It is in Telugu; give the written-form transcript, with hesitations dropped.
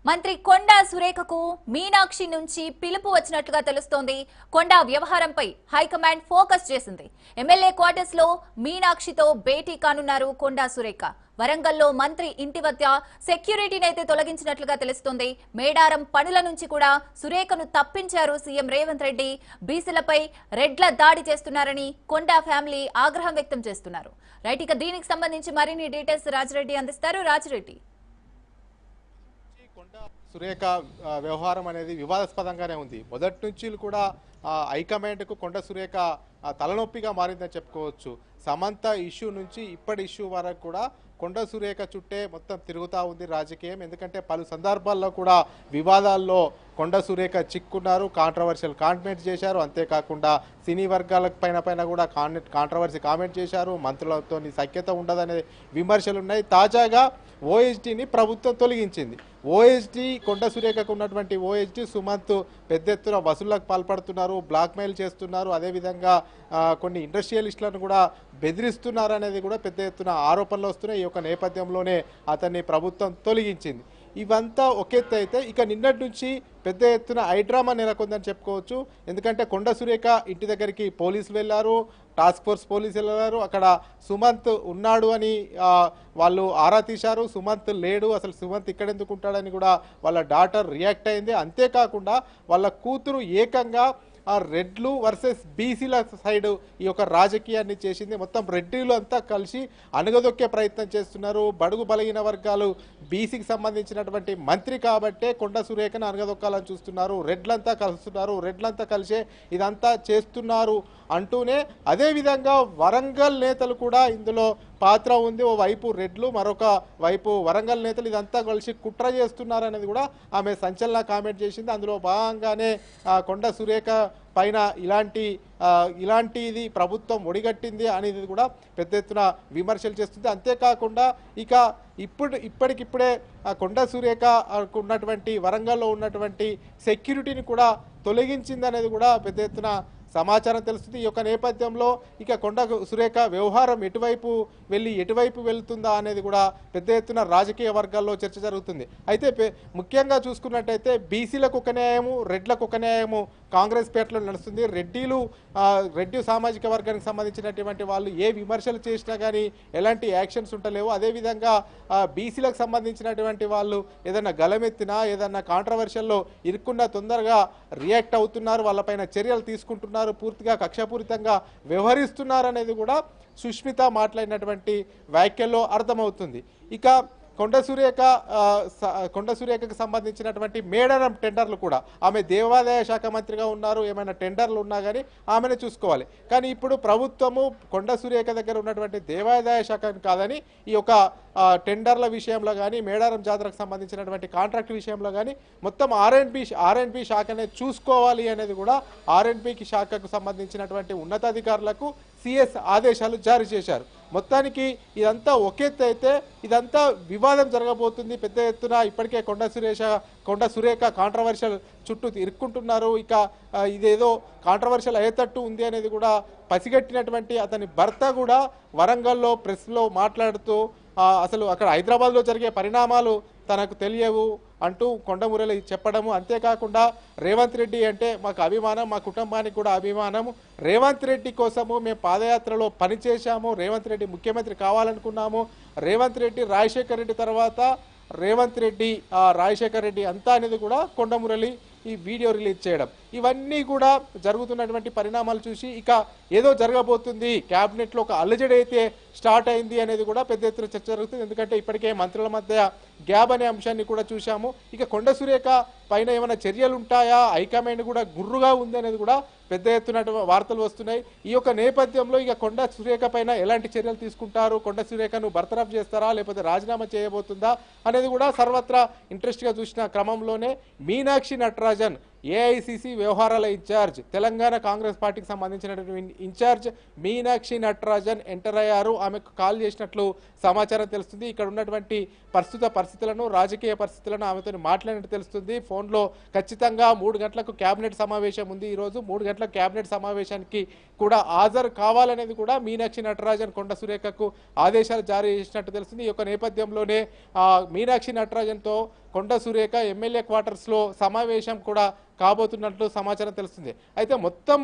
మంత్రి కొండా సురేఖకు మీనాక్షి నుంచి పిలుపు వచ్చినట్లుగా తెలుస్తోంది. కొండా వ్యవహారంపై హైకమాండ్ ఫోకస్ చేసింది. ఎమ్మెల్యే క్వార్టర్స్ లో మీనాక్షితో భేటీ కానున్నారు కొండా సురేఖ. వరంగల్లో మంత్రి ఇంటి వద్ద సెక్యూరిటీని అయితే తొలగించినట్లుగా తెలుస్తోంది. మేడారం పనుల నుంచి కూడా సురేఖను తప్పించారు సీఎం రేవంత్ రెడ్డి. బీసీలపై రెడ్ల దాడి చేస్తున్నారని కొండా ఫ్యామిలీ ఆగ్రహం వ్యక్తం చేస్తున్నారు. రైట్, ఇక దీనికి సంబంధించి మరిన్ని డీటెయిల్స్ రాజిరెడ్డి అందిస్తారు. రాజిరెడ్డి, సురేఖ వ్యవహారం అనేది వివాదాస్పదంగానే ఉంది. మొదటి నుంచి కూడా హైకమాండ్కు కొండ సురేఖ తలనొప్పిగా మారిందని చెప్పుకోవచ్చు. సమంత ఇష్యూ నుంచి ఇప్పటి ఇష్యూ వరకు కూడా కొండ సురేఖ చుట్టే మొత్తం తిరుగుతూ ఉంది రాజకీయం. ఎందుకంటే పలు సందర్భాల్లో కూడా వివాదాల్లో కొండ సురేఖ చిక్కున్నారు, కాంట్రవర్షియల్ కామెంట్ చేశారు. అంతేకాకుండా సినీ వర్గాల పైన కూడా కాంట్రవర్సీ కామెంట్ చేశారు. మంత్రులతో సఖ్యత ఉండదనే విమర్శలు ఉన్నాయి. తాజాగా ఓఎస్డీని ప్రభుత్వం తొలగించింది. ఓఎస్డీ కొండ సురేఖకు ఉన్నటువంటి ఓఎస్డీ సుమంత్ పెద్ద ఎత్తున వసూళ్లకు పాల్పడుతున్నారు, బ్లాక్మెయిల్ చేస్తున్నారు, అదేవిధంగా కొన్ని ఇండస్ట్రియలిస్టులను కూడా బెదిరిస్తున్నారు అనేది కూడా పెద్ద ఎత్తున ఆరోపణలు వస్తున్నాయి. ఈ యొక్క నేపథ్యంలోనే అతన్ని ప్రభుత్వం తొలగించింది. ఇవంతా ఒకెత్తు అయితే ఇక నిన్నటి నుంచి పెద్ద ఎత్తున హైడ్రామా నెలకొందని చెప్పుకోవచ్చు. ఎందుకంటే కొండ సురేఖ ఇంటి దగ్గరికి పోలీసులు వెళ్ళారు, టాస్క్ ఫోర్స్ పోలీసులు వెళ్ళారు. అక్కడ సుమంత్ ఉన్నాడు అని వాళ్ళు ఆరా తీశారు. సుమంత్ లేడు, అసలు సుమంత్ ఇక్కడ ఎందుకు ఉంటాడని కూడా వాళ్ళ డాటర్ రియాక్ట్ అయింది. అంతేకాకుండా వాళ్ళ కూతురు ఏకంగా రెడ్లు వర్సెస్ బీసీల సైడ్ ఈ యొక్క రాజకీయాన్ని చేసింది. మొత్తం రెడ్డిలు అంతా కలిసి అణగదొక్కే ప్రయత్నం చేస్తున్నారు. బడుగు బలహీన వర్గాలు బీసీకి సంబంధించినటువంటి మంత్రి కాబట్టే కొండ సురేఖను అణగదొక్కాలని చూస్తున్నారు. రెడ్లంతా కలుస్తున్నారు, రెడ్లంతా కలిసే ఇదంతా చేస్తున్నారు అంటూనే అదేవిధంగా వరంగల్ నేతలు కూడా ఇందులో పాత్ర ఉంది. ఓ వైపు రెడ్లు, మరొక వైపు వరంగల్ నేతలు ఇదంతా కలిసి కుట్ర చేస్తున్నారు అనేది కూడా ఆమె సంచలన కామెంట్ చేసింది. అందులో భాగంగానే కొండ సురేఖ పైన ఇలాంటిది ప్రభుత్వం ఒడిగట్టింది అనేది కూడా పెద్ద ఎత్తున విమర్శలు చేస్తుంది. అంతేకాకుండా ఇక ఇప్పటికిప్పుడే కొండ సురేఖ ఉన్నటువంటి వరంగల్లో ఉన్నటువంటి సెక్యూరిటీని కూడా తొలగించింది అనేది కూడా పెద్ద ఎత్తున సమాచారం తెలుస్తుంది. ఈ యొక్క నేపథ్యంలో ఇక కొండ సురేఖ వ్యవహారం ఎటువైపు వెళ్తుందా అనేది కూడా పెద్ద ఎత్తున రాజకీయ వర్గాల్లో చర్చ జరుగుతుంది. అయితే ముఖ్యంగా చూసుకున్నట్టయితే బీసీలకు ఒక న్యాయము, రెడ్లకు ఒక న్యాయము కాంగ్రెస్ పేటలో నడుస్తుంది. రెడ్డి సామాజిక వర్గానికి సంబంధించినటువంటి వాళ్ళు ఏ విమర్శలు చేసినా కానీ ఎలాంటి యాక్షన్స్ ఉంటలేవు. అదేవిధంగా బీసీలకు సంబంధించినటువంటి వాళ్ళు ఏదైనా గలమెత్తినా, ఏదైనా కాంట్రవర్షియల్లో ఇరుక్కున్నా తొందరగా రియాక్ట్ అవుతున్నారు, వాళ్ళపైన చర్యలు తీసుకుంటున్నారు, పూర్తిగా కక్షపూరితంగా వ్యవహరిస్తున్నారు అనేది కూడా సుష్మిత మాట్లాడినటువంటి వ్యాఖ్యల్లో అర్థమవుతుంది. ఇక కొండ సురేఖకు సంబంధించినటువంటి మేడారం టెండర్లు కూడా ఆమె దేవాదాయ శాఖ మంత్రిగా ఉన్నారు. ఏమైనా టెండర్లు ఉన్నా కానీ ఆమెనే చూసుకోవాలి. కానీ ఇప్పుడు ప్రభుత్వము కొండ సురేఖ దగ్గర ఉన్నటువంటి దేవాదాయ శాఖను కాదని ఈ యొక్క టెండర్ల విషయంలో కానీ, మేడారం జాతరకు సంబంధించినటువంటి కాంట్రాక్ట్ విషయంలో కానీ మొత్తం ఆర్ఎండ్బి శాఖనే చూసుకోవాలి అనేది కూడా ఆర్ఎండ్బికి శాఖకు సంబంధించినటువంటి ఉన్నతాధికారులకు సిఎస్ ఆదేశాలు జారీ చేశారు. మొత్తానికి ఇదంతా ఒకెత్తు అయితే ఇదంతా వివాదం జరగబోతుంది పెద్ద ఎత్తున. ఇప్పటికే కొండ సురేఖ కాంట్రవర్షియల్ చుట్టూ ఇరుక్కుంటున్నారు. ఇక ఇదేదో కాంట్రవర్షియల్ అయ్యేటట్టు ఉంది అనేది కూడా పసిగట్టినటువంటి అతని భర్త కూడా వరంగల్లో ప్రెస్లో మాట్లాడుతూ అసలు అక్కడ హైదరాబాద్లో జరిగే పరిణామాలు తనకు తెలియవు అంటూ కొండమురళి చెప్పడము. అంతేకాకుండా రేవంత్ రెడ్డి అంటే మాకు అభిమానం, మా కుటుంబానికి కూడా అభిమానము. రేవంత్ రెడ్డి కోసము మేము పాదయాత్రలో పనిచేశాము, రేవంత్ రెడ్డి ముఖ్యమంత్రి కావాలనుకున్నాము. రేవంత్ రెడ్డి రాజశేఖర్ రెడ్డి తర్వాత రేవంత్ రెడ్డి రాజశేఖర్ రెడ్డి అంతా అనేది కూడా కొండమురళి ఈ వీడియో రిలీజ్ చేయడం, ఇవన్నీ కూడా జరుగుతున్నటువంటి పరిణామాలు చూసి ఇక ఏదో జరగబోతుంది, క్యాబినెట్లో ఒక అలజడి అయితే స్టార్ట్ అయింది అనేది కూడా పెద్ద ఎత్తున చర్చ జరుగుతుంది. ఎందుకంటే ఇప్పటికే మంత్రుల మధ్య గ్యాప్ అనే అంశాన్ని కూడా చూశాము. ఇక కొండ సురేఖ పైన ఏమైనా చర్యలు ఉంటాయా, హైకమాండ్ కూడా గుర్రుగా ఉంది అనేది కూడా పెద్ద ఎత్తున వార్తలు వస్తున్నాయి. ఈ యొక్క నేపథ్యంలో ఇక కొండ సురేఖ పైన ఎలాంటి చర్యలు తీసుకుంటారు, కొండ సురేఖను బర్తరఫ్ చేస్తారా లేకపోతే రాజీనామా చేయబోతుందా అనేది కూడా సర్వత్రా ఇంట్రెస్ట్గా చూసిన క్రమంలోనే మీనాక్షి నటరాజన్ ఏఐసిసి వ్యవహారాల ఇన్ఛార్జ్, తెలంగాణ కాంగ్రెస్ పార్టీకి సంబంధించినటువంటి ఇన్ఛార్జ్ మీనాక్షి నటరాజన్ ఎంటర్ అయ్యారు. ఆమెకు కాల్ చేసినట్లు సమాచారం తెలుస్తుంది. ఇక్కడ ఉన్నటువంటి ప్రస్తుత పరిస్థితులను, రాజకీయ పరిస్థితులను ఆమెతో మాట్లాడినట్టు తెలుస్తుంది. ఫోన్లో ఖచ్చితంగా 3 గంటలకు కేబినెట్ సమావేశం ఉంది. ఈరోజు 3 గంటల కేబినెట్ సమావేశానికి కూడా హాజరు కావాలనేది కూడా మీనాక్షి నటరాజన్ కొండ సురేఖకు ఆదేశాలు జారీ చేసినట్టు తెలుస్తుంది. ఈ యొక్క నేపథ్యంలోనే మీనాక్షి నటరాజన్తో కొండ సురేఖ ఎమ్మెల్యే క్వార్టర్స్లో సమావేశం కూడా కాబోతున్నట్లు సమాచారం తెలుస్తుంది. అయితే మొత్తం